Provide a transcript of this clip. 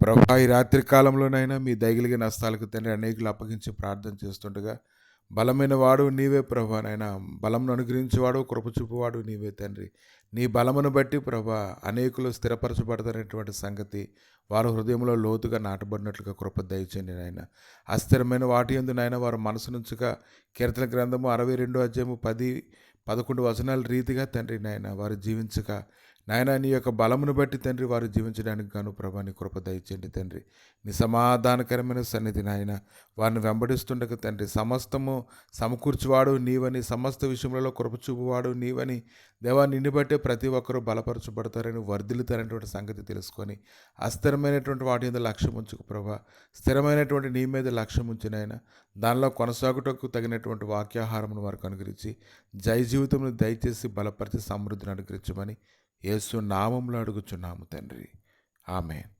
ప్రభా ఈ రాత్రి కాలంలోనైనా మీ దయగలిగిన హస్తాలకు తండ్రి అనేకులు అప్పగించి ప్రార్థన చేస్తుండగా బలమైన వాడు నీవే ప్రభా నాయన బలంను అనుగ్రహించేవాడు కృపచూపువాడు నీవే తండ్రి. నీ బలమును బట్టి ప్రభా అనేకులు స్థిరపరచబడతారనేటువంటి సంగతి వారు హృదయంలో లోతుగా నాటబడినట్లుగా కృప దయచేయండి నాయన. అస్థిరమైన వాటి యందు నాయన వారు మనసు నుంచుగా కీర్తన గ్రంథము 62:10-11 రీతిగా తండ్రి నాయన వారు జీవించక నాయన నీ యొక్క బలమును బట్టి తండ్రి వారు జీవించడానికి గాను ప్రభా నీ కృప దయచేయండి తండ్రి. నీ సమాధానకరమైన సన్నిధి నాయన వారిని వెంబడిస్తుండగా తండ్రి సమస్తము సమకూర్చువాడు నీవని, సమస్త విషయములలో కృప చూపువాడు నీవని దేవా, నిన్ను బట్టే ప్రతి ఒక్కరూ బలపరచబడతారని వర్ధిల్లుతారనేటువంటి సంగతి తెలుసుకొని అస్థిరమైనటువంటి వాటి మీద లక్ష్యం ఉంచుకు ప్రభా, స్థిరమైనటువంటి నీ మీద లక్ష్యం ఉంచినైనా దానిలో కొనసాగుటకు తగినటువంటి వాక్యాహారమును వారికి అనుగ్రహించి జయ జీవితమును దయచేసి బలపరిచి సమృద్ధిని అనుగ్రహించమని యేసు నామములో అడుగుచున్నాము తండ్రి. ఆమేన్.